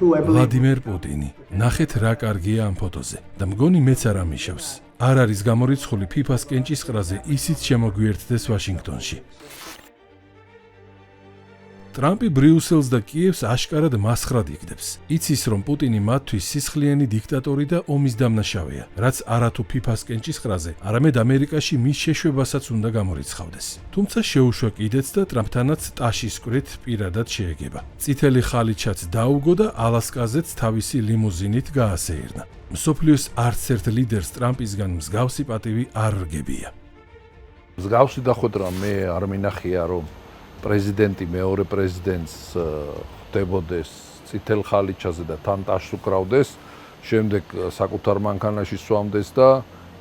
ვლადიმერ პუტინი. ნახეთ რა კარგია ამ ფოტოზე და მგონი მეც არ ამიშავს. არ არის გამორიცხული FIFA-ს კენჭისყრაზე ისიც შემოგვიერთდეს ვაშინგტონში. ტრამპი ბრიუსელს და კიევს აშკარად მასხრად იგდებს. იცის, რომ პუტინი მათთვის სისხლიანი დიქტატორი და ომის დამნაშავეა, რაც არათუ FIFA-ს კენჭისყრაზე, არამედ ამერიკაში მის შეშვებასაც უნდა გამორიცხავდეს. თუმცა შეუშვა კიდეც და ტრამპთანაც ტაშის კვირით პირადად შეეგება. წითელი ხალიჩაც დაუგო და ალასკაზეც თავისი ლიმუზინით გაასეირნა. მსოფლიოს არც ერთ ლიდერს ტრამპისგან მსგავსი პატივი არ რგებია. მსგავსი დახვედრა მე არ მინახია, რომ პრეზიდენტი მეორე პრეზიდენტს ხდებოდეს წითელ ხალიჩაზე და თან ტაშს უკრავდეს, შემდეგ საკუთარ მანქანაში სვამდეს და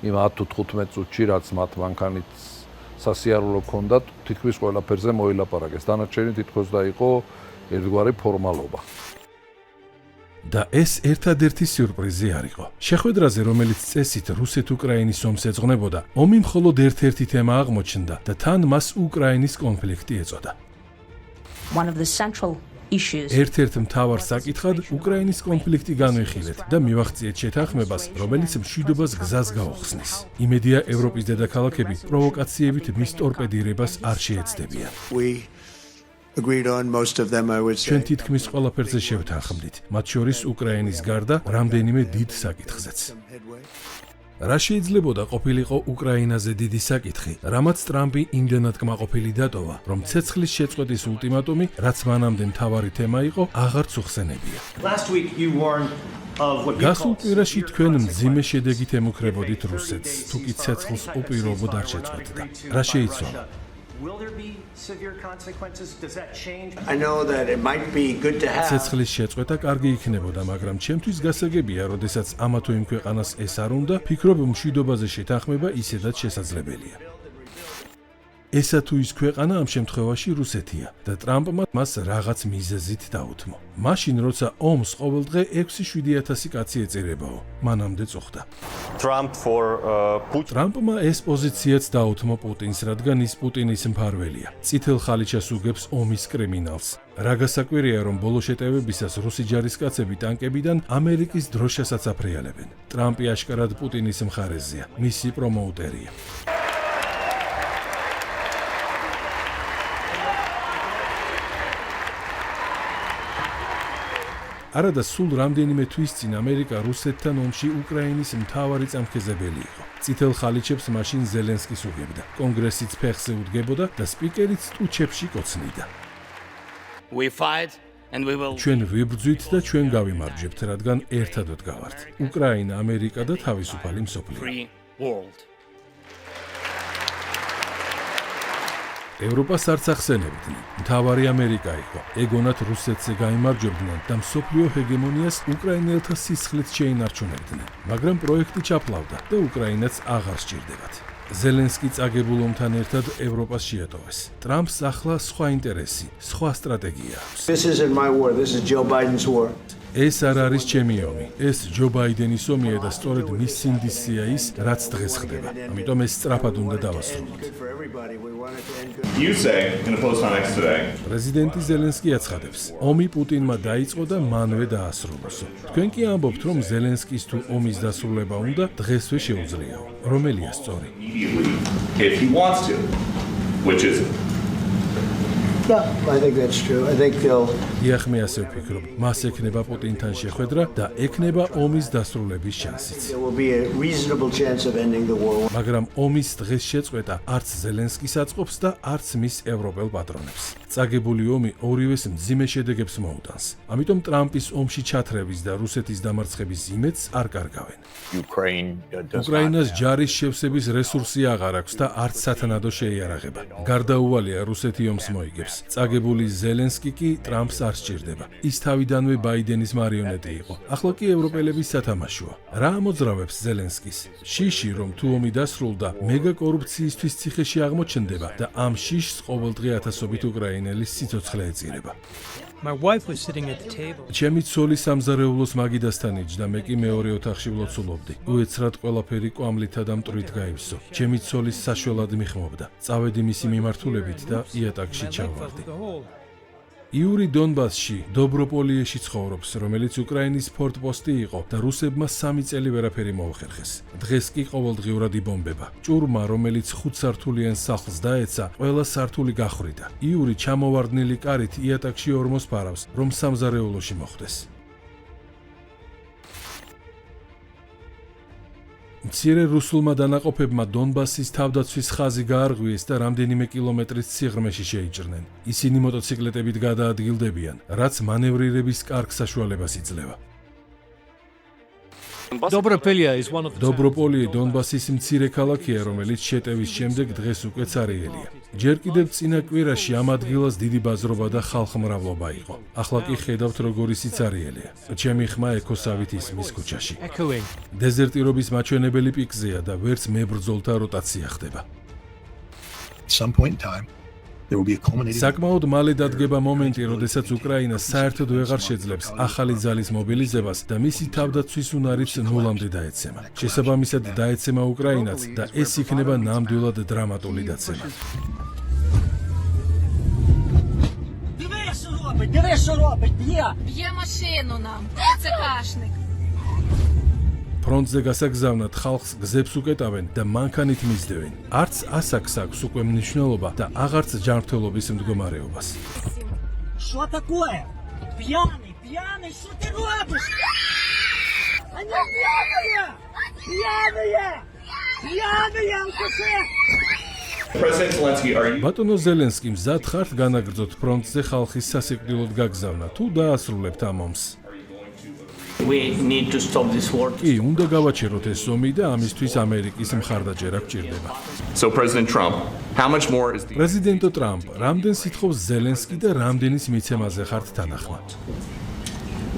იმ 10 თუ 15 წუთში რაც მათ მანქანით სასიარულო ჰქონდათ, თითქმის ყველაფერზე მოილაპარაკეს. დანარჩენი თითქოს და იყო ერთგვარი ფორმალობა. და ეს ერთადერთი სიურპრიზი არ იყო. შეხვედრაზე, რომელიც წესით რუსეთ-უკრაინის ომს ეძღვნებოდა, ომი მხოლოდ ერთ-ერთი თემა აღმოჩნდა და თან მას უკრაინის კონფლიქტი ეწოდა. ერთ-ერთ მთავარ საკითხად უკრაინის კონფლიქტი განვიხილეთ და მივახციეთ შეთანხმებას, რომელიც მშვიდობას გზას გაუხსნის. იმედია, ევროპის დედაქალაქები პროვოკაციებით მის ტორპედირებას არ შეეცდებიან. ჩვენ თითქმის ყველაფერზე შევთანხმდით, მათ შორის უკრაინის გარდა რამდენიმე დიდ საკითხზეც. რა შეიძლებოდა ყოფილიყო უკრაინაზე დიდი საკითხი, რამაც ტრამპი იმდენად კმაყოფილი დატოვა, რომ ცეცხლის შეწყვეტის ულტიმატუმი, რაც მანამდე მთავარი თემა იყო, აღარც უხსენებია. გასულ კვირაში თქვენ მძიმე შედეგით ემუქრებოდით რუსეთს, თუკი ცეცხლს უპირობოდ არ შეწყვეტდა. რა შეიცვალა? ცეცხლის შეწყვეტა კარგი იქნებოდა, მაგრამ ჩემთვის გასაგებია, როდესაც ამა თუ იმ ქვეყანას ეს არ უნდა, ფიქრობ, მშვიდობაზე შეთანხმება ისედაც შესაძლებელია. ესა თუ ის ქვეყანა ამ შემთხვევაში რუსეთია და ტრამპმა მას რაღაც მიზეზით დაუთმო. მაშინ, როცა ომს ყოველდღე 6-7 კაცი ეწირებაო, მანამდე წუხდა. ტრამპმა ეს პოზიციაც დაუთმო პუტინს, რადგან ის პუტინის მფარველია. წითელ ხალიჩას უგებს ომის კრიმინალს. რა გასაკვირია, რომ ბოლო შეტევებისას რუსი ჯარისკაცები ტანკებიდან ამერიკის დროშასაც აფრიალებენ. ტრამპი აშკარად პუტინის მხარეზეა, მისი პრომოუტერია. არადა სულ რამდენიმე თვის წინ ამერიკა რუსეთთან ომში უკრაინის მთავარი წამხეზებელი იყო. წითელ ხალიჩებს მაშინ ზელენსკის უგებდა. კონგრესიც ფეხზე უდგებოდა და სპიკერიც ტუჩებში კოცნიდა. ჩვენ ვიბრძვით და ჩვენ გავიმარჯვებთ, რადგან ერთად ვდგავართ. უკრაინა, ამერიკა და თავისუფალი მსოფლიო. ევროპას არც ახსენებდნენ. მთავარი ამერიკა იყო. ეგონათ რუსეთზე გაიმარჯვებდნენ და მსოფლიო ჰეგემონიას უკრაინელთა სისხლით შეინარჩუნებდნენ. მაგრამ პროექტი ჩაფლავდა და უკრაინაც აღარ სჭირდებათ. ზელენსკი წაგებულ ომთან ერთად ევროპას შეატოვეს. ტრამპს ახლა სხვა ინტერესი, სხვა სტრატეგია აქვს. ეს არ არის ჩემი ომი. ეს ჯო ბაიდენის ომია და სწორედ მის სინდისია ის, რაც დღეს ხდება. ამიტომ ეს სწრაფად უნდა დავასრულოთ. პრეზიდენტი ზელენსკი აცხადებს, ომი პუტინმა დაიწყო და მანვე დაასრულოსო. თქვენ კი ამბობთ, რომ ზელენსკის თუ ომის დასრულება უნდა დღესვე შეუძლიაო. რომელია სწორი? იახ, მე ასე ვფიქრობ, მას ექნება პუტინთან შეხვედრა და ექნება ომის დასრულების შანსიც. მაგრამ ომის დღეს შეწყვეტა არც ზელენსკის აწყობს და არც მის ევროპელ პატრონებს. წაგებული ომი ორივეს მძიმე შედეგებს მოუტანს. ამიტომ ტრამპის ომში ჩათრევის და რუსეთის დამარცხების იმედს არ კარგავენ. უკრაინას ჯარის შევსების რესურსი აღარ აქვს და არც სათანადო შეიარაღება. გარდაუვალია რუსეთი ომს მოიგებს. წაგებული ზელენსკი კი ტრამპს არ სჭირდება. ის თავიდანვე ბაიდენის მარიონეტი იყო. ახლა კი ევროპელების სათამაშოა. რა ამოძრავებს ზელენსკის? შიში, რომ თუ ომი დასრულდა, მეგა კორუფციისთვის ციხეში აღმოჩნდება და ამ შიშს ყოველდღე ათასობით უკრაინელის სიცოცხლე ეწირება. ჩემი ცოლი სამზარეულოს მაგიდასთან იჯდა, მე კი მეორე ოთახში ვლოცულობდი. უეცრად ყველაფერი კვამლითა და მტვრით გაივსო. ჩემი ცოლის საშველად მიხმობდა. წავედი მისი მიმართულებით და იატაკში ჩავარდი. იური დონბასში, დობროპოლიეში ცხოვრობს, რომელიც უკრაინის ფორტპოსტი იყო და რუსებმა 3 წელი ვერაფერი მოუხერხეს. დღეს კი ყოველდღიურად იბომბება. ჭურმა, რომელიც 5 სართულიან სახლს დაეცა, ყველა სართული გახვრიტა. იური ჩამოვარდნილი კარით იატაკში ორმოს ფარავს, რომ სამზარეულოში მოხვდეს. მცირე რუსულმა დანაყოფებმა დონბასის თავდაცვის ხაზი გაარღვიეს და რამდენიმე კილომეტრის სიღრმეში შეიჭრნენ. ისინი მოტოციკლეტებით გადაადგილდებიან, რაც მანევრირების კარგ საშუალებას იძლევა. დობროპოლიე დონბასის მცირე ქალაქია, რომელიც შეტევის შემდეგ დღეს უკვე цаრიელია. ჯერ კიდევ წინა კვირაში ამ ადგილას დიდი ბაზრობა და ხალხმრავლობა იყო. ახლა კი ხედავთ, როგორი სიცარიელია. ჩემი ხმა ეკოსავით ისმის ქუჩაში. დეზერტირობის მაჩვენებელი პიკზეა და ვერც მებრძოლთა როტაცია ხდება. საკმაოდ მალე დადგება მომენტი, როდესაც უკრაინა საერთოდ ვეღარ შეძლებს ახალი ძალის მობილიზებას და მისი თავდაცვის უნარიც ნულამდე დაეცემა. შესაბამისად დაეცემა უკრაინაც და ეს იქნება ნამდვილად დრამატული დაცემა. ფრონტზე გასაგზავნად ხალხს გზებს უკეტავენ და მანქანით მისდევენ. არც ასაკს აქვს უკვე მნიშვნელობა და აღარც ჯანმრთელობის მდგომარეობას. Что такое? Пьяный, что ты робишь? Они пьяные, алкаши! ბატონო ზელენსკი, მზად ხართ განაგრძოთ ფრონტზე ხალხის სასიკვდილოდ გაგზავნა თუ დაასრულებთ ამ ომს? კი, უნდა გავაჩეროთ ეს ომი და ამისთვის ამერიკის მხარდაჭერა გვჭირდება. პრეზიდენტო ტრამპ, რამდენ სითხოვს ზელენსკი და რამდენის მიცემაზე ხართ თანახმად?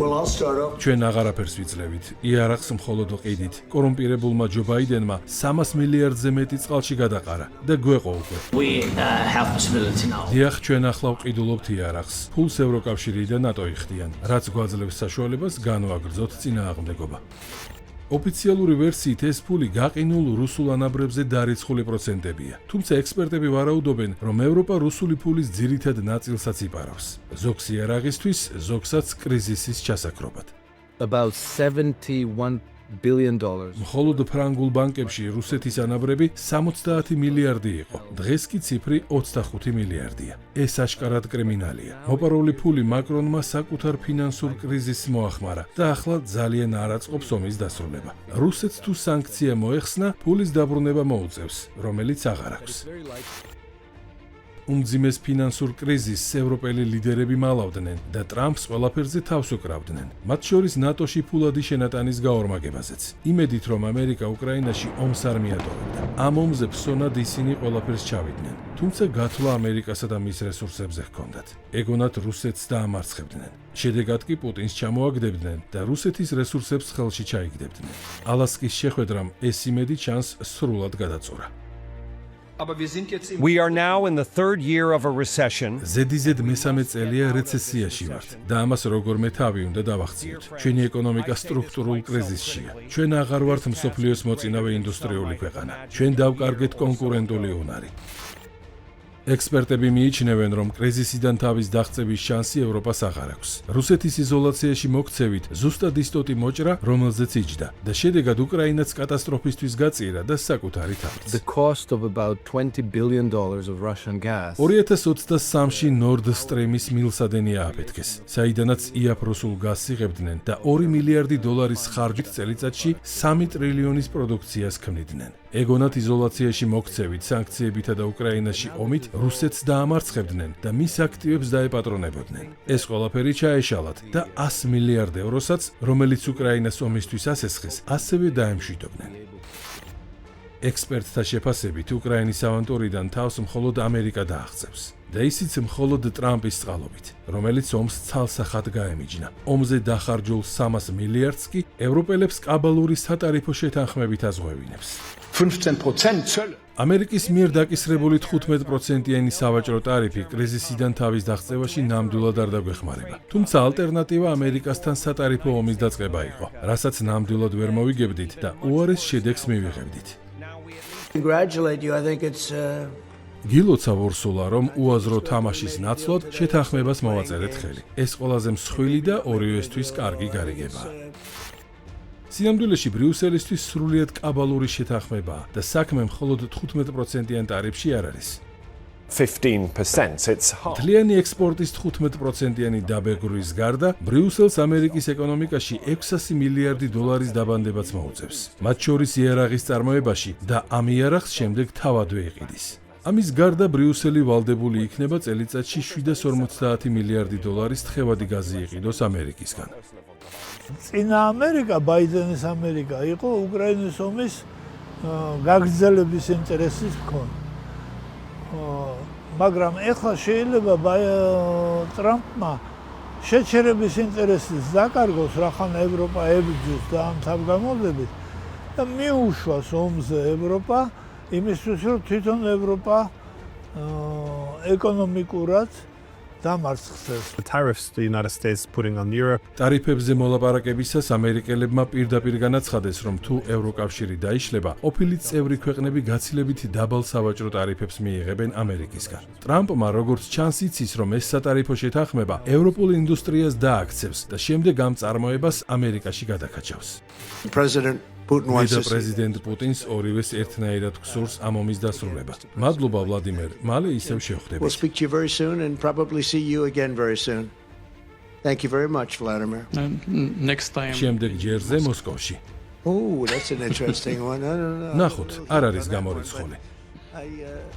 ჩვენ აღარაფერს ვიძლევით. იარაღს მხოლოდ ყიდით. კორუმპირებულმა ჯო ბაიდენმა 300 მილიარდზე მეტი წყალში გადაყარა და გვეყო უკვე. დიახ, ჩვენ ახლა ვყიდულობთ იარაღს. ფულს ევროკავშირი და ნატო იხდიან, რაც გვაძლევს საშუალებას განვაგრძოთ წინააღმდეგობა. ოფიციალური ვერსიით ეს ფული გაყინულ რუსულ ანაბრებზე დარიცხული პროცენტებია. თუმცა ექსპერტები ვარაუდობენ, რომ ევროპა რუსული ფულის ძირითად ნაწილსაც იპარავს. ზოგს იარაღისთვის, ზოგსაც კრიზისის ჩასაქრობად. About $71 billion. მხოლოდ ფრანგულ ბანკებში რუსეთის ანაბრები 70 მილიარდი იყო. დღეს კი ციფრი 25 მილიარდია. ეს აშკარად კრიმინალია. მოპარული ფული მაკრონმა საკუთარ ფინანსურ კრიზისს მოახმარა და ახლა ძალიან არ აწყობს ომის დასრულება. რუსეთს თუ სანქცია მოეხსნა, ფულის დაბრუნება მოუწევს, რომელიც აღარ აქვს. უმძიმეს ფინანსურ კრიზისს ევროპელი ლიდერები მალავდნენ და ტრამპს ყველაფერზე თავს უკრავდნენ. მათ შორის ნატოში ფულადი შენატანის გაორმაგებაზეც. იმედით, რომ ამერიკა უკრაინაში ომს არ მიატოვებდა. ამ ომზე ფსონად ისინი ყველაფერს ჩავიდნენ. თუმცა გათვლა ამერიკასა და მის რესურსებზე ჰქონდათ. ეგონათ რუსეთს დაამარცხებდნენ. შედეგად კი პუტინს ჩამოაგდებდნენ და რუსეთის რესურსებს ხელში ჩაიგდებდნენ. ალასკის შეხვედრამ ეს იმედი ჩანს სრულად გადაწურა. We are now in the third year of a recession. ზედიზედ მესამე წელია რეცესიაში ვართ და ამას როგორმე თავი უნდა დავახციოთ. ჩვენი ეკონომიკა სტრუქტურულ კრიზისშია. ჩვენ აღარ ვართ მსოფლიოს მოწინავე ინდუსტრიული ქვეყანა. ჩვენ დავკარგეთ კონკურენტული უნარი. ექსპერტები მიიჩნევენ, რომ კრიზისიდან თავის დაღწევის შანსი ევროპას აღარ აქვს. რუსეთის იზოლაციაში მოქცევით ზუსტად ის ტოტი მოჭრა, რომელზეც იჯდა და შედეგად უკრაინაც კატასტროფისთვის გაწირა და საკუთარი თავიც. The cost of about $20 billion of Russian gas. 2023-ში Nord Stream-ის მილსადენი ააფეთქეს, საიდანაც იაფროსულ გაზს იღებდნენ და $2 მილიარდი ხარჯით წელიწადში 3 ტრილიონის პროდუქციას ქმნიდნენ. ეგონათ იზოლაციაში მოქცევით, სანქციებითა და უკრაინაში ომით რუსეთს დაამარცხებდნენ და მის აქტივებს დაეპატრონებოდნენ. ეს ყველაფერი ჩაეშალათ და 100 მილიარდ ევროსაც, რომელიც უკრაინას ომისთვის ასესხეს, ასევე დაემშვიდობდნენ. ექსპერტთა შეფასებით, უკრაინის ავანტურიდან თავს მხოლოდ ამერიკა დააღწევს. და ისიც მხოლოდ ტრამპის წყალობით, რომელიც ომს ცალსახად გაემიჯნა. ომზე დახარჯულ 300 მილიარდს კი ევროპელებს კაბალური სატარიფო შეთანხმებით აზღვევინებს. 15% Zölle. ამერიკის მიერ დაკისრებული 15%-იანი სავაჭრო ტარიფი კრიზისიდან თავის დაღწევაში ნამდვილად არ დაგვეხმარება. თუმცა ალტერნატივა ამერიკასთან სატარიფო ომის დაწყება იყო, რასაც ნამდვილად ვერ მოვიგებდით და უარეს შედეგს მივიღებდით. გილოცავ ორსულა, რომ უაზრო თამაშის ნაცვლად შეთანხმებას მოვაწერეთ ხელი. ეს ყველაზე მსხვილი და ორივესთვის კარგი გარიგებაა. სინამდვილეში ბრიუსელისთვის სრულიად კაბალური შეთანხმებაა და საქმე მხოლოდ 15%-იან ტარიფში არ არის. 15%. It's hard. მთლიანი ექსპორტის 15%-იანი დაბეგვრის გარდა, ბრიუსელს ამერიკის ეკონომიკაში 600 მილიარდი დოლარის დაბანდებაც მოუწევს. მათ შორის იარაღის წარმოებაში და ამ იარაღს შემდეგ თავადვე იყიდის. ამის გარდა ბრიუსელი ვალდებული იქნება წელიწადში 750 მილიარდი დოლარის თხევადი გაზი იყიდოს ამერიკისგან. წინა ამერიკა, ბაიდენის ამერიკა იყო უკრაინის ომის გაგრძელების ინტერესის მქონე. მაგრამ ეხლა შეიძლება ტრამპმა შეჩერების ინტერესის დაკარგოს, რახან ევროპა ებრძვის და ამ თავგამოძებით და მიუშვას ომზე ევროპა, იმისთვის რომ თვითონ ევროპა ეკონომიკურად დამარცხდეს. The tariffs the United States putting on Europe. ტარიფებზე მოლაპარაკებისას ამერიკელებმა პირდაპირ განაცხადეს, რომ თუ ევროკავშირი დაიშლება, ყოფილი წევრი ქვეყნები გაცილებითი დაბალ სავაჭრო ტარიფებს მიიღებენ ამერიკისგან. ტრამპმა როგორც ჩანს იცის, რომ ეს სატარიფო შეთანხმება ევროპულ ინდუსტრიას დააქცევს და შემდეგ ამ წარმოებას ამერიკაში გადაკაჩავს. პრეზიდენტ პუტინს ორივეს ერთნაირად გსურს ამ ომის დასრულება. მადლობა ვლადიმერ, მალე ისევ შევხვდებით. We'll speak to you very soon and probably see you again very soon. Thank you very much, Vladimir. Next time. შემდეგ ჯერზე მოსკოვში. Oh, that's an interesting one. No. ნახოთ, არ არის გამორიცხული.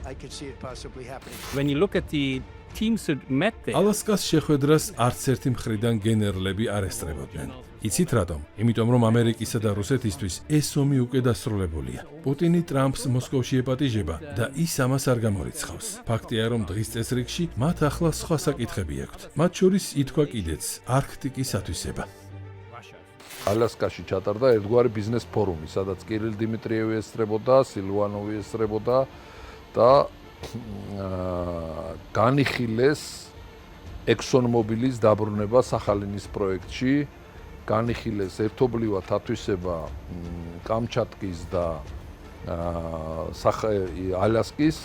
I could see it possibly happening. When you look at the teams that met there. ალასკას შეხვედრას არც ერთი მხრიდან გენერლები არ ესწრებოდნენ. იცით რატომ? იმიტომ რომ ამერიკისა და რუსეთისთვის ეს ომი უკვე დასრულებულია. პუტინი ტრამპს მოსკოვში ეპატიჟება და ის ამას არ გამორიცხავს. ფაქტია, რომ დღის წესრიგში მათ ახლა სხვა საკითხები აქვთ. მათ შორის ითქვა კიდეც არქტიკის ათვისება. ალასკაში ჩატარდა ერთგვარი ბიზნეს ფორუმი, სადაც კირილ დიმიტრიევი ესწრებოდა, სილვანოვი ესწრებოდა და განიხილეს ExxonMobilis დაბრუნება სახალინის პროექტში, განიხილეს ერთობლივად ათვისება კამჩატკის და ალასკის.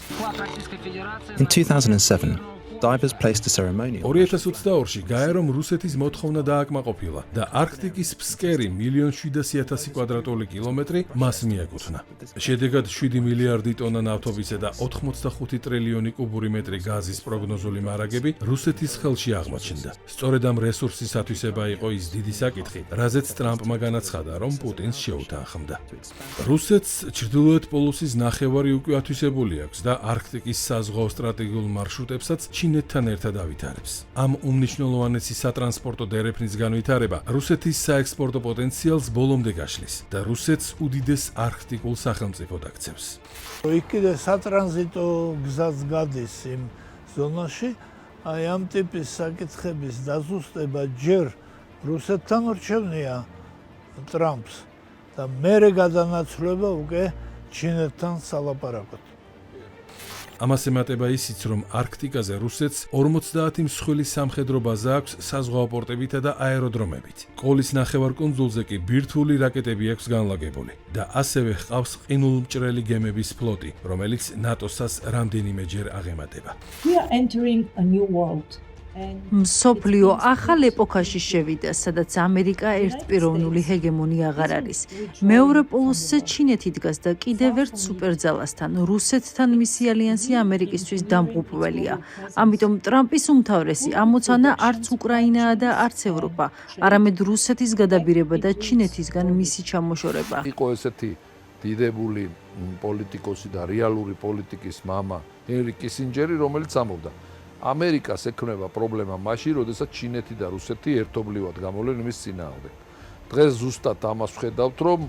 In 2007, divers placed a ceremonial. 2022-ში გაერომ რუსეთის მოთხოვნა დააკმაყოფილა და არქტიკის ფსკერი 1,700,000 კვადრატული კილომეტრი მას მიაკუთვნა. შედეგად 7 მილიარდი ტონა ნავთობისა და 85 ტრილიონი კუბური მეტრი გაზის პროგნოზული მარაგები რუსეთის ხელში აღმოჩნდა. სწორედ ამ რესურსის ათვისება იყო ის დიდი საკითხი, რაზეც ტრამპმა განაცხადა, რომ პუტინს შეუთანხმდა. რუსეთს ჩრდილოეთ პოლუსის ნახევარი უკვე ათვისებული აქვს და არქტიკის საზღვაო სტრატეგიულ მარშრუტებსაც ჩინეთთან ერთად ავითარებს. ამ უმნიშვნელოვანესი სატრანსპორტო დერეფნის განვითარება რუსეთის საექსპორტო პოტენციალს ბოლომდე გაშლის და რუსეთს უდიდეს არქტიკულ სახელმწიფოდ აქცევს. იქ კიდე სატრანზიტო გზაც გადის იმ ზონაში, აი ამ ტიპის საკითხების დაზუსტება ჯერ რუსეთთან რჩევნია ტრამპს და მერე გადანაცვლება უკვე ჩინეთთან სალაპარაკოდ. ამას ემატება ისიც, რომ არქტიკაზე რუსეთს 50 მსხვილი სამხედრო ბაზა აქვს საზღვაო პორტებითა და აეროდრომებით. ყოლის ნახევარკუნძულზე კი ბირთვული რაკეტები აქვს განლაგებული და ასევე ჰყავს ყინულმჭრელი გემების ფლოტი, რომელიც ნატოსას რამდენიმეჯერ აღემატება. We are entering a new world. მსოფლიო ახალ ეპოქაში შევიდა, სადაც ამერიკა ერთპიროვნული ჰეგემონია აღარ არის. მეორე პოლუსზე ჩინეთი დგას და კიდევ ერთ სუპერძალასთან, რუსეთთან მისი ალიანსი ამერიკისთვის დამღუპველია. ამიტომ ტრამპის უმთავრესი ამოცანა არც უკრაინაა და არც ევროპა, არამედ რუსეთის გადაბირება და ჩინეთისგან მისი ჩამოშორება. იყო ესეთი დიდებული პოლიტიკოსი და რეალური პოლიტიკის მამა ჰენრი კისინჯერი, რომელიც ამბობდა ამერიკას ექნება პრობლემა მაშინ, როდესაც ჩინეთი და რუსეთი ერთობლივად გამოვლენ იმის წინააღმდეგ. დღეს ზუსტად ამას ვხედავთ, რომ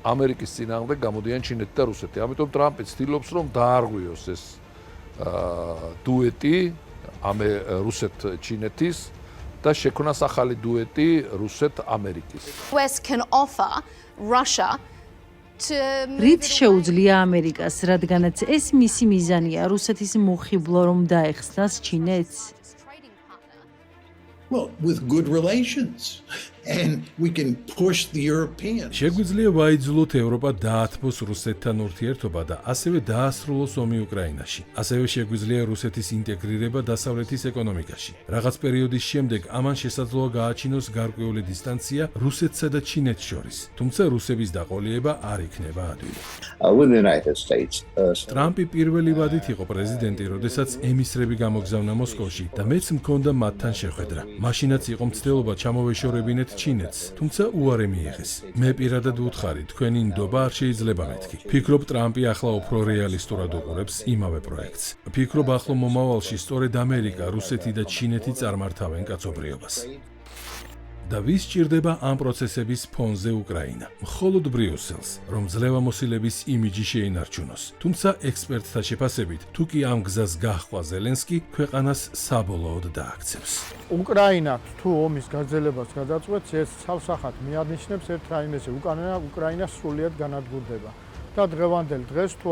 ამერიკის წინააღმდეგ გამოდიან ჩინეთი და რუსეთი. ამიტომ ტრამპი ცდილობს, რომ დაარღვიოს ეს დუეტი რუსეთ-ჩინეთის და შექმნას ახალი დუეტი რუსეთ-ამერიკის. West can offer Russia რით შეუძლია ამერიკას, რადგანაც ეს მისი მიზანია რუსეთის მოხიბლო რომ დაეხსნას ჩინეთს. Well, with good relations. And we can push the Europeans. შეგვიძლია ვაიძულოთ ევროპა დაათბოს რუსეთთან ურთიერთობა და ასევე დაასრულოს ომი უკრაინაში. ასევე შეგვიძლია რუსეთის ინტეგრირება დასავლეთის ეკონომიკაში. რაღაც პერიოდის შემდეგ ამან შესაძლოა გააჩინოს გარკვეული დისტანცია რუსეთსა და ჩინეთს შორის. თუმცა რუსების დაყოლიება არ იქნება ადვილი. ტრამპი პირველი ვადით იყო პრეზიდენტი, როდესაც ემისრები გამოგზავნა მოსკოვში და მეც მქონდა მათთან შეხვედრა. მაშინაც იყო მცდელობა ჩამოვეშორებინეთ ჩინეთს, თუმცა უარი მიიღეს. მე პირადად ვუთხარი, თქვენი ნდობა არ შეიძლება მეთქი. ფიქრობ, ტრამპი ახლა უფრო რეალისტურად უყურებს იმავე პროექტს. ფიქრობ, ახლო მომავალში სწორედ ამერიკა, რუსეთი და ჩინეთი წარმართავენ კაცობრიობას. და ვის ჭირდება ამ პროცესების ფონზე უკრაინა? მხოლოდ ბრიუსელს, რომ ძლევამოსილების იმიჯი შეინარჩუნოს. თუმცა ექსპერტთა შეფასებით, თუ კი ამ გზას გაჰყვა ზელენსკი, ქვეყანას საბოლოოდ დააქცევს. უკრაინა თუ ომის გაძლებას გადაწყვეტს, ეს ცალსახად მიანიშნებს ერთ რაიმეს, უკრაინა სრულიად განადგურდება. და დღევანდელ დღეს თუ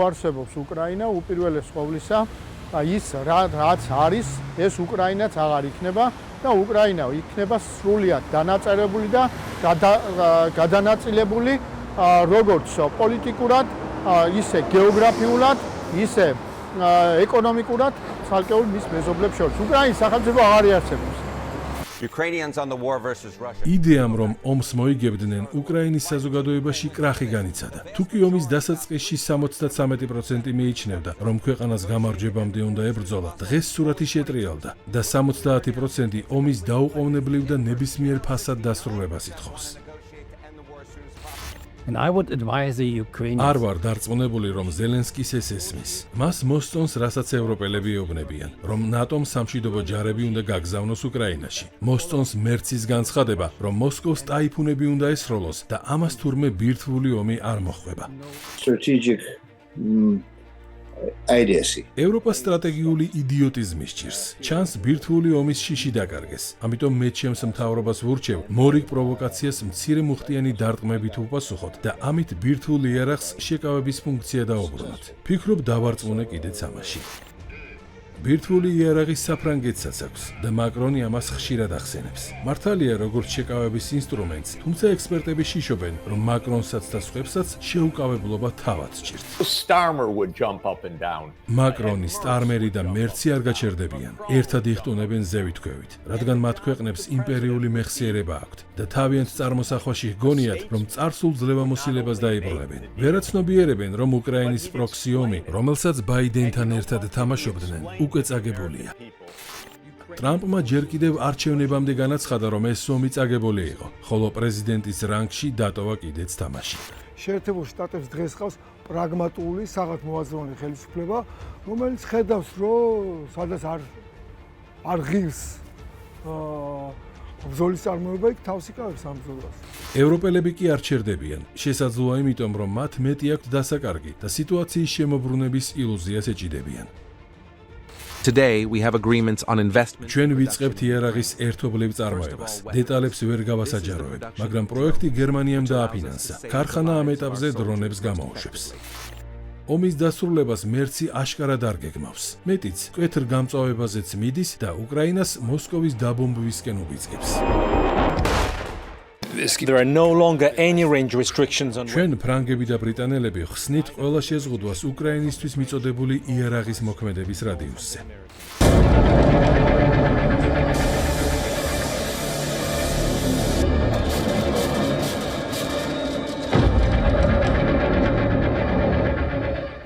არსებობს უკრაინა, უპირველეს ყოვლისა, ის რაც არის, ეს უკრაინაც აღარ იქნება. და უკრაინა იქნება სრულიად დანაწევრებული და გადანაწილებული როგორც პოლიტიკურად, ისე გეოგრაფიულად, ისე ეკონომიკურად ცალკეულ მის მეზობლებს შორის. უკრაინის სახელმწიფო აღარ იარსებობს. Ukrainians on the war versus Russia. იდეამ რომ ომს მოიგებდნენ, უკრაინის საზოგადოებაში კრახი განიცადა. თუ კი ომის დასაწყისში 73% მიიჩნევდა, რომ ქვეყანას გამარჯვებამდე უნდა ებრძოლა, დღეს სურათი შეტრიალდა და 70% ომის დაუყოვნებლივ და ნებისმიერ ფასად დასრულებას ითხოვს. And I would advise the Ukrainians. არ ვარ დარწმუნებული, რომ ზელენსკის ეს ესმის. მას მოსწონს, რასაც ევროპელები ეუბნებიან, რომ ნატომ სამშვიდობო ჯარები უნდა გაგზავნოს უკრაინაში. მოსწონს მერცის განცხადება, რომ მოსკოვს ტაიფუნები უნდა ესროლოს და ამას თურმე ბირთვული ომი არ მოხვდება. ევროპას სტრატეგიული იდიოტიზმი სჭირს. ჩანს ბირთვული ომის შიში დაკარგეს. ამიტომ მე ჩემს მთავრობას ვურჩევ, მორიგ პროვოკაციას მცირე მუხტიანი დარტყმებით უპასუხოთ და ამით ბირთვულ იარაღს შეკავების ფუნქცია დაუბრუნოთ. ფიქრობ, დავარწმუნე კიდეც ამაში. ბირთვული იარაღი საფრანგეთსაც აქვს და მაკრონი ამას ხშირად ახსენებს. მართალია, როგორც შეკავების ინსტრუმენტს, თუმცა ექსპერტები შიშობენ, რომ მაკრონსაც და სხვებსაც შეუკავებლობა თავად სჭირთ. მაკრონი, სტარმერი და მერცი არ გაჩერდებიან. ერთად იხტუნებენ ზევითქვევით, რადგან მათ ქვეყნებს იმპერიული მეხსიერება აქვთ და თავიანთ წარმოსახვაში ჰგონიათ, რომ წარსულ ძლევამოსილებას დაიბრუნებენ. ვერაცნობიერებენ, რომ უკრაინის პროქსი ომი, რომელსაც ბაიდენთან ერთად თამაშობდნენ, უკვე წაგებულია. ტრამპმა ჯერ კიდევ არჩევნებამდე განაცხადა, რომ ეს ომი წაგებული იყო, ხოლო პრეზიდენტის რანგში დატოვა კიდეც თამაში. შეერთებულ შტატებს დღეს ყავს პრაგმატული, საღათმოაზროვნე ხელისუფლება, რომელიც ხედავს, რომ სადაც არ ღირს ბრძოლის წარმოება, იქ თავს იკავებს ამ ბრძოლას. ევროპელები კი არ ჩერდებიან. შესაძლოა იმიტომ, რომ მათ მეტი აქვთ დასაკარგი და სიტუაციის შემოbrunების ილუზიას ეჭიდებიან. Today we have agreements on investment. ჩვენ ვიწყებთ იარაღის ერთობლივ წარმოებას. დეტალებს ვერ გავასაჯაროებ, მაგრამ პროექტი გერმანიამ დააფინანსა. ქარხანა ამ ეტაპზე დრონებს გამოუშვებს. ომის დასრულებას მერცი აშკარად არ გეგმავს. მეტიც, მკვეთრ გამწვავებაზეც მიდის და უკრაინას მოსკოვის დაბომბვისკენ უბიძგებს. There are no longer any range restrictions on. ჩვენ ფრანგები და ბრიტანელები ხსნით ყველა შეზღუდვას უკრაინისთვის მიწოდებული იარაღის მოქმედების რადიუსზე.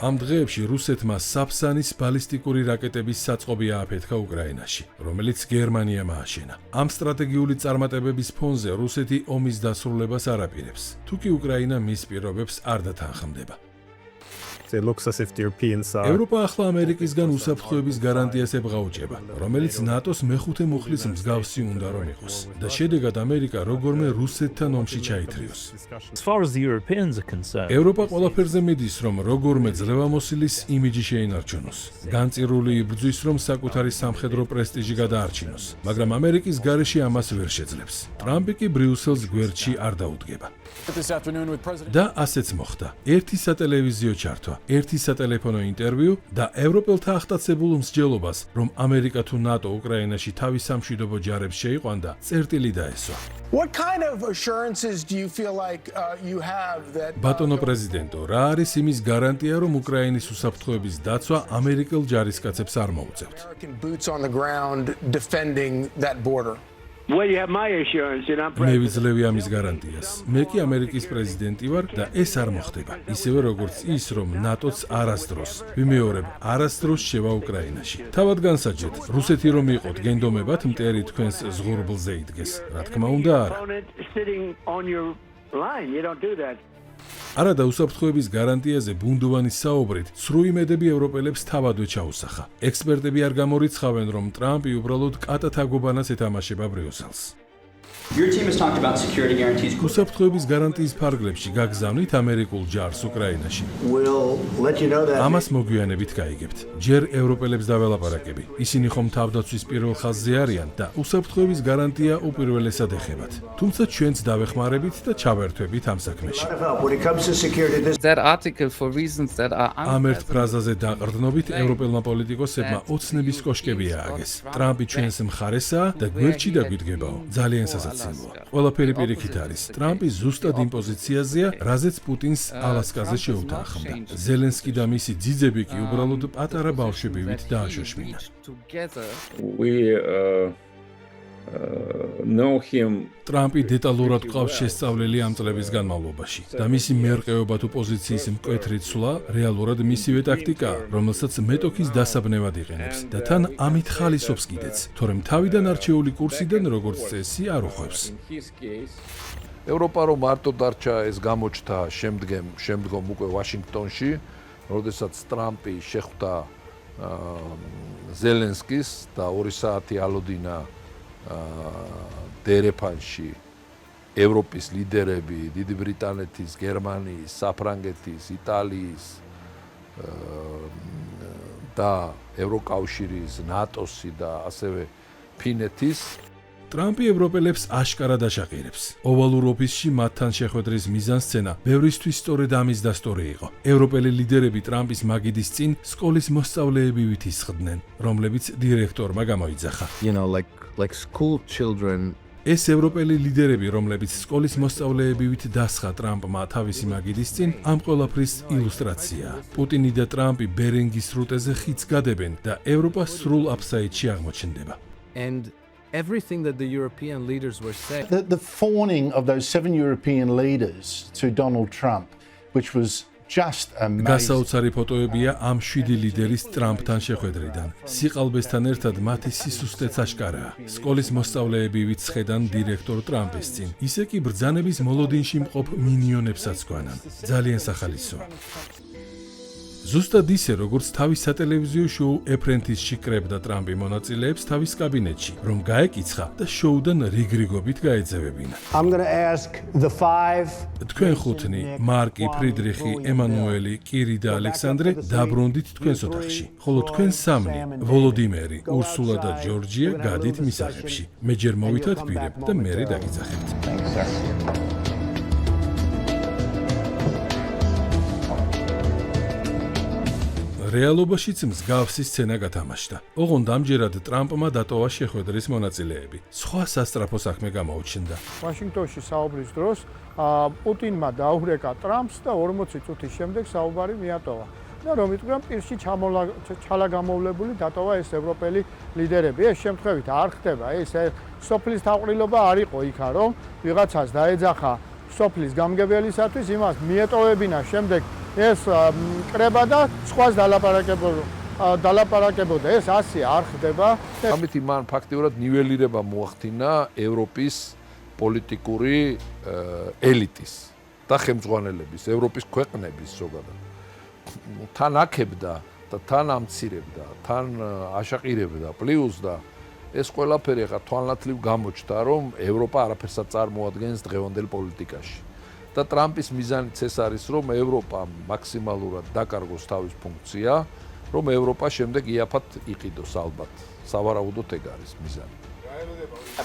ამ დღეებში რუსეთმა საფსანის ბალისტიკური რაკეტების საწყობი ააფეთქა უკრაინაში, რომელიც გერმანიამ ააშენა. ამ სტრატეგიული წარმატებების ფონზე რუსეთი ომის დასრულებას არ აპირებს, თუ კი უკრაინა მის პირობებს არ დათანხმდება. ევროპა ახლა ამერიკისგან უსაფრთხოების გარანტიას ებღაუჭება, რომელიც ნატოს მეხუთე მუხლის მსგავსი უნდა რომ იყოს და შედეგად ამერიკა როგორმე რუსეთთან ომში ჩაითრიოს. ევროპა ყველაფერზე მიდის, რომ როგორმე ძლევამოსილის იმიჯი შეინარჩუნოს. განწირული იბრძვის, რომ საკუთარი სამხედრო პრესტიჟი გადაარჩინოს, მაგრამ ამერიკის გარეშე ამას ვერ შეძლებს. ტრამპი კი ბრიუსელს გვერდში არ დაუდგება. და ასეც მოხდა. ერთი სატელევიზიო ჩართვა. ერთი სატელეფონო ინტერვიუ და ევროპელთა ახტაცებულ მსჯელობას, რომ ამერიკა თუ ნატო უკრაინაში თავის სამშვიდობო ჯარებს შეიყვანდა, წერტილი დაესვა. What kind of assurances do you feel like you have that ბატონო პრეზიდენტო, რა არის იმის გარანტია, რომ უკრაინის უსაფრთხოების დაცვა ამერიკელ ჯარისკაცებს არ მოუწევთ? American boots on the ground defending that border? Well, you have my assurance and I'm მე ვიძლევი ამის გარანტიას. მე კი ამერიკის პრეზიდენტი ვარ და ეს არ მოხდება. ისევე როგორც ის, რომ ნატოც არასდროს, ვიმეორებ, არასდროს შევა უკრაინაში. თავად განსაჯეთ, რუსეთი რომ იყოთ გენდომებად მტერი თქვენს ზღურბლზე იდგეს. რა თქმა უნდა, არა. არა და უსაფრთხოების გარანტიაზე ბუნდოვანი საუბრით, სრულ იმედები ევროპელებს თავადვე ჩაუსახა. ექსპერტები არ გამორიცხავენ, რომ ტრამპი უბრალოდ კატათაგობანას ეთამაშება ბრიუსელს. Your team has talked about security guarantees. უსაფრთხოების გარანტიის ფარგლებში გაგზავნით ამერიკულ ჯარს უკრაინაში. We'll let you know that. ამას მოგვიანებით გაიგებთ. ჯერ ევროპელებს დაველაპარაკები. ისინი ხომ თავდაცვის პირველ ხაზზე არიან და უსაფრთხოების გარანტია უპირველესად ეხებათ. თუმცა ჩვენც დავეხმარებით და ჩავერთვებით ამ საქმეში. That article for reasons that are ამ ერთ ფრაზაზე დაყრდნობით ევროპელმა პოლიტიკოსებმა ოცნების კოშკები ააგეს. ტრამპი ჩვენს მხარესაა და გვერდში დაგვიდგებაო. ძალიან სასაცილოა. ყველაფერი პირიქით არის. ტრამპი ზუსტად იმ პოზიციაზეა, რაზეც პუტინს ალასკაზე შეუთანხმდა. ზელენსკი და მისი ძიძები კი უბრალოდ პატარა ბავშვებივით დააშოშმინა. ტრამპი დეტალურად ყავს შესწავლილი ამ წლების განმავლობაში და მისი მერყეობა თუ პოზიციის მკვეთრი ცვლა რეალურად მისივე ტაქტიკაა, რომელსაც მეტოქის დასაბნევად იყენებს და თან ამით ხალისობს კიდეც, თორემ თავიდან არჩეული კურსიდან როგორც წესი არ უხვევს. ევროპა რომ მარტო დარჩა ეს გამოჩნდა შემდგომ უკვე ვაშინგტონში, როდესაც ტრამპი შეხვდა ზელენსკის და 2 საათი ალოდინა დერეფანში ევროპის ლიდერები, დიდი ბრიტანეთის, გერმანიის, საფრანგეთის, იტალიის და ევროკავშირის, ნატოსი და ასევე ფინეთის ტრამპი ევროპელებს აშკარად აშაყირებს. ოვალურ ოფისში მათთან შეხვედრის მიზანსცენა ბევრისთვის სწორედ ამის დასტური იყო. ევროპელი ლიდერები ტრამპის მაგიდის წინ სკოლის მოსწავლეებივით ისხდნენ, რომლებიც დირექტორმა გამოიძახა. Like school children. ეს ევროპელი ლიდერები, რომლებიც სკოლის მოსწავლეებივით დასხა ტრამპმა თავისი მაგიდის წინ, ამ ყველაფრის ილუსტრაციაა. პუტინი და ტრამპი ბერენგის სრუტეზე ხიდს გადებენ და ევროპა სრულ აფსაიდში აღმოჩნდება. And everything that the European leaders were saying. The fawning of those 7 European leaders to Donald Trump, which was just amazing. გასაოცარი ფოტოებია ამ 7 ლიდერის ტრამპთან შეხვედრიდან. სიყალბესთან ერთად მათი სისუსტეც აშკარაა. სკოლის მოსწავლეებივით ხედან დირექტორ ტრამპის წინ. ისე კი ბრძანების მოლოდინში მყოფ მინიონებსაც გვანან. ძალიან სახალისოა. ზუსტად ისე, როგორც თავის სატელევიზიო შოუ ეფრენთისში კრებდა ტრამპი მონაწილეებს თავის კაბინეტში, რომ გაეკიცხა და შოუდან რიგრიგობით გაეძევებინა. I'm going to ask the 5 თქვენ ხუთნი, მარკი, ფრიდრიხი, ემანუელი, კირი და ალექსანდრე დაბრუნდით თქვენს ოთახში, ხოლო თქვენ 3, ვოლოდიმერი, ურსულა და ჯორჯია გადით მისაღებში. მე ჯერ მოვითათბირებ და მერე დაგიძახებთ. რეალობაშიც მსგავსი სცენა გათამაშდა. ოღონდ ამჯერად ტრამპმა დატოვა შეხვედრის მონაწილეები. სხვა სასტრაფო საქმე გამოუჩნდა. ვაშინგტონში საუბრის დროს პუტინმა დაურეკა ტრამპს და 40 წუთის შემდეგ საუბარი მიატოვა. და რომ იტყვიან პირში ჩალაგამოვლებული დატოვა ეს ევროპელი ლიდერები. ეს შემთხვევით არ ხდება. ეს სოფლის თავყრილობა არ იყო იქა, რომ ვიღაცას დაეძახა სოფლის გამგებელისათვის იმას მიეტოვებინა შემდეგ ეს კრება და სხვას დალაპარაკებოდა. ეს ასე არ ხდება. ამით მან ფაქტიურად ნიველირება მოახდინა ევროპის პოლიტიკური ელიტის და ხელმძღვანელების, ევროპის ქვეყნების ზოგადად. თან აქებდა და თან ამცირებდა, თან აშაყირებდა, პლუს და ეს ყველაფერი ახლა თვალნათლივ გამოჩნდა, რომ ევროპა არაფერსად წარმოადგენს დღევანდელ პოლიტიკაში. და ტრამპის მიზანიც ეს არის, რომ ევროპა მაქსიმალურად დაკარგოს თავის ფუნქცია, რომ ევროპა შემდეგ იაფად იყიდოს ალბათ. სავარაუდოდ ეგ არის მიზანი.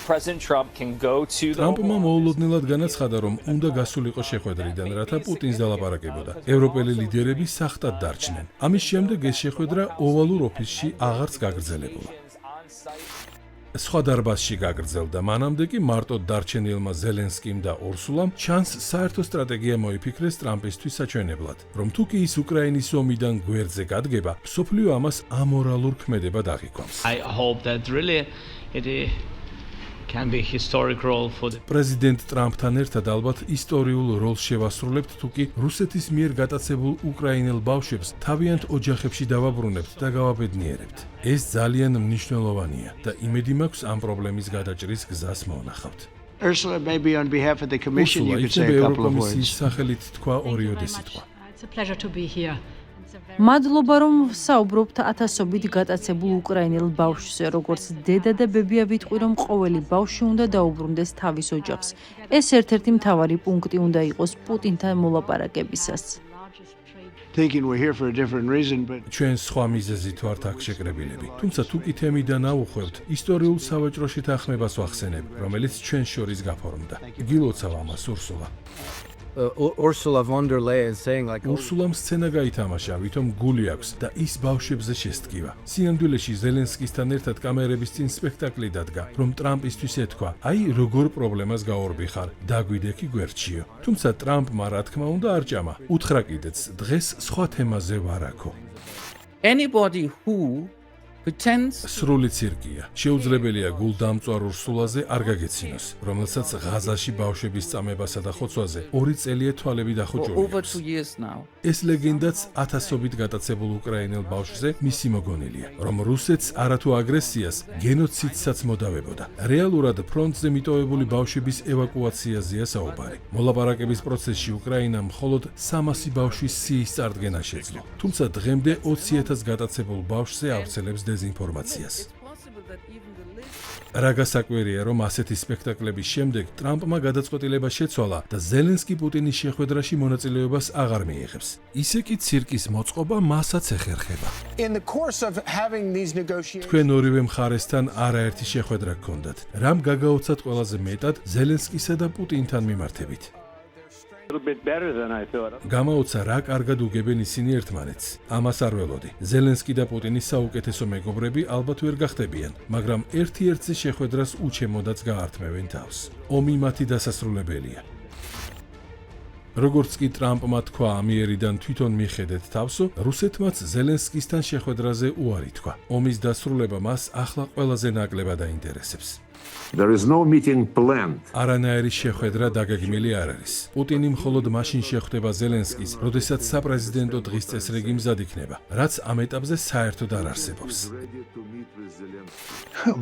President Trump can go to the ტრამპმა მოულოდნელად განაცხადა, რომ უნდა გასულიყო შეხვედრიდან, რათა პუტინს დალაპარაკებოდა. ევროპელი ლიდერები სახტად დარჩნენ. ამის შემდეგ ეს შეხვედრა ოვალურ ოფისში აღარც გაგრძელებულა. სხვა დარბაზში გაგრძელდა, მანამდე კი მარტოდ დარჩენილმა ზელენსკიმ და ორსულამ ჩანს საერთო სტრატეგია მოიფიქრეს ტრამპისთვის საჩვენებლად, რომ თუ კი ის უკრაინის ომიდან გვერდზე გადგება, მსოფლიო ამას ამორალურ ქმედებად აღიქვამს. I hope that really it can be historic role for the პრეზიდენტ ტრამპთან ერთად ალბათ ისტორიულ როლს შევასრულებთ, თუ კი რუსეთის მიერ გატაცებულ უკრაინელ ბავშვებს თავიანთ ოჯახებში დავაბრუნებთ და გავაბედნიერებთ. ეს ძალიან მნიშვნელოვანია და იმედი მაქვს ამ პრობლემის გადაჭრის გზას მოვნახავთ. Ursula, maybe on behalf of the Commission, you could say a couple of words. სახელით თქვა ორიოდე სიტყვა. It's a pleasure to be here. მადლობა, რომ საუბრობთ ათასობით გატაცებულ უკრაინელ ბავშვზე, როგორც დედა და ბებია ვიტყვი, რომ ყოველი ბავშვი უნდა დაუბრუნდეს თავის ოჯახს. ეს ერთ-ერთი მთავარი პუნქტი უნდა იყოს პუტინთან მოლაპარაკებისას. Thinking we're here for a different reason, but ჩვენ სხვა მიზეზით ვართ აქ შეკრებილები. თუმცა თუ კი თემიდან ავუხვევთ, ისტორიულ სავაჭროში თანხმებას ვახსენებ, რომელიც ჩვენ შორის გაფორმდა. გილოცავ ამას, ურსულა. Ursula von der Leyen saying like ურსულამ სცენა გაითამაშა, ვითომ გული აქვს და ის ბავშვებზე შესტკივა. სინამდვილეში ზელენსკისთან ერთად კამერების წინ სპექტაკლი დადგა, რომ ტრამპისთვის ეთქვა: "აი, როგორ პრობლემას გაორბიხარ, დაგვიდექი გვერდშიო." თუმცა ტრამპმა რა თქმა უნდა არ ჭამა. უთხრა კიდეც, დღეს სხვა თემაზე ვარ აქო. Anybody who pretends სრული ცირკია. შეუძლებელია გულდამწვარ ურსულაზე არ გაგეცინოს, რომელსაც ღაზაში ბავშვების წამებასა და ხოცვაზე 2 წელია თვალები დახოჭული. over 2 years now. ეს ლეგენდაც ათასობით გატაცებულ უკრაინელ ბავშვზე მისი მოგონილია, რომ რუსეთს არათუ აგრესიას, გენოციდსაც მოდავებოდა. რეალურად ფრონტზე მიტოვებული ბავშვების ევაკუაციაზეა საუბარი. მოლაპარაკების პროცესში უკრაინამ მხოლოდ 300 ბავშვის სიის წარდგენა შეძლო. თუმცა დღემდე 20,000 გატაცებულ ბავშვზე ავრცელებს დეზინფორმაციას. რა გასაკვირია, რომ ასეთი სპექტაკლების შემდეგ ტრამპმა გადაწყვეტილება შეცვალა და ზელენსკი პუტინის შეხვედრაში მონაწილეობას აღარ მიიღებს. ისე კი ცირკის მოწყობა მასაც ეხერხება. In the course of having these negotiations, თქვენ ორივე მხარესთან არაერთი შეხვედრა გქონდათ. რამ გაგაოცათ ყველაზე მეტად ზელენსკისა და პუტინთან მიმართებით? გამაოცა რა კარგად უგებენ ისინი ერთმანეთს. ამას არ ველოდი. ზელენსკი და პუტინის საუკეთესო მეგობრები ალბათ ვერ გახდებიან, მაგრამ ერთ-ერთზე შეხვედრას უჩემოდაც გაართმევენ თავს. ომი მათი დასასრულებელია. როგორც კი ტრამპმა თქვა ამიერიდან თვითონ მიხედეთ თავსო, რუსეთმაც ზელენსკისთან შეხვედრაზე უარი თქვა. ომის დასრულება მას ახლა ყველაზე ნაკლებად აინტერესებს. There is no meeting planned. არანაირი შეხვედრა დაგეგმილი არ არის. პუტინი მხოლოდ მაშინ შეხვდება ზელენსკის, როდესაც საპრეზიდენტო დღის წესრიგი მზად იქნება, რაც ამ ეტაპზე საერთოდ არ არსებობს.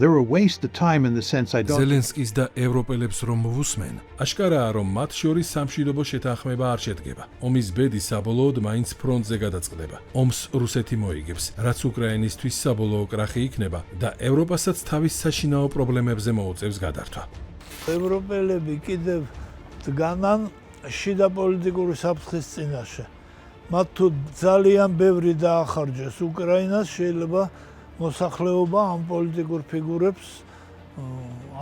There are wasted time in the sense I don't. ზელენსკის და ევროპელებს რომ ვუსმენ, აშკარაა, რომ მათ შორის სამშვიდობო შეთანხმება არ შედგება. ომის ბედი საბოლოოდ მაინც ფრონტზე გადაწყდება. ომს რუსეთი მოიგებს, რაც უკრაინისთვის საბოლოო კრახი იქნება და ევროპასაც თავის საშინაო პრობლემებზე მოუწევს გადართვა. ევროპელები კიდევ დგანან შიდა პოლიტიკური საფრთხის წინაშე. მათ თუ ძალიან ბევრი დაახარჯეს უკრაინას, შეიძლება მოსახლეობა ამ პოლიტიკურ ფიგურებს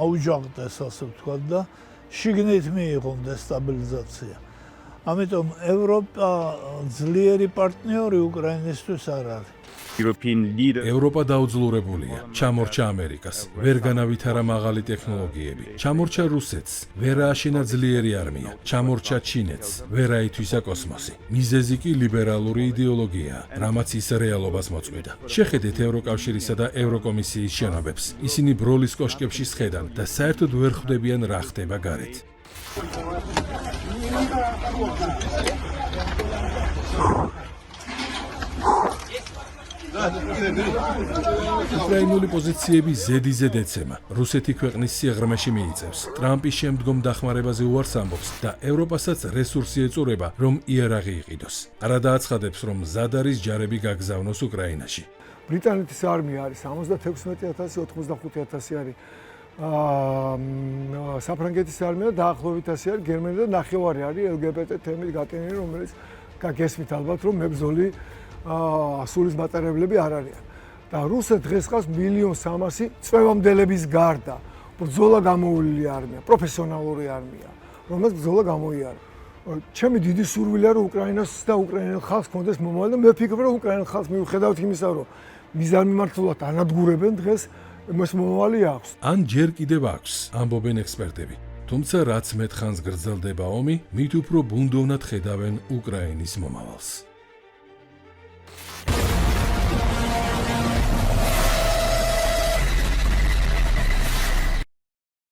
აუჯანყდეს, ასე ვთქვათ, და შიგნით მიიღონ დესტაბილიზაცია. ამიტომ ევროპა ძლიერი პარტნიორი უკრაინისთვის არ არის. ევროპა დაუძლურებულია, ჩამორჩა ამერიკას, ვერ განავითარა მაღალი ტექნოლოგიები, ჩამორჩა რუსეთს, ვერ ააშენა ძლიერი არმია, ჩამორჩა ჩინეთს, ვერ აითვისა კოსმოსი. მიზეზი კი ლიბერალური იდეოლოგიაა, რამაც ის რეალობას მოწყვეტა. შეხედეთ ევროკავშირისა და ევროკომისიის შენობებს. ისინი ბროლის კოშკებში სხედან და საერთოდ ვერ ხვდებიან რა ხდება გარეთ. უკრაინული პოზიციები ზედიზედ ეცემა. რუსეთი ქვეყნის სიღრმეში მიიწევს. ტრამპის შემდგომ დახმარებაზე უარს ამბობს და ევროპასაც რესურსი ეწურება, რომ იარაღი იყიდოს. არა დააცხადებს, რომ მზად არის ჯარები გაგზავნოს უკრაინაში. ბრიტანეთის არმია არის 76,000, 85,000 არის საფრანგეთის არმია, დაახლოებით ასე არის გერმანია და ნახევარი არის LGBT თემით გატენილი, რომელიც გაგესმით ალბათ, რომ მებრძოლი სულის მატარებლები არ არიან. და რუსეთ დღეს ყავს 1,300,000 წვევამდელების გარდა. ბრძოლა გამოუვლილი არმია, პროფესიონალური არმია, რომელიც ბრძოლა გამოიარა. ჩემი დიდი სურვილია რომ უკრაინას და უკრაინელ ხალხს კონდეს მომავალი და მე ვფიქრობ რომ უკრაინელ ხალხს მიუხედავად იმისა რომ მიზანმიმართულად ანადგურებენ დღეს მას მომავალი აქვს. ან ჯერ კიდევ აქვს, ამბობენ ექსპერტები. თუმცა რაც მეტ ხანს გრძელდება ომი, მით უფრო ბუნდოვნად ხედავენ უკრაინის მომავალს.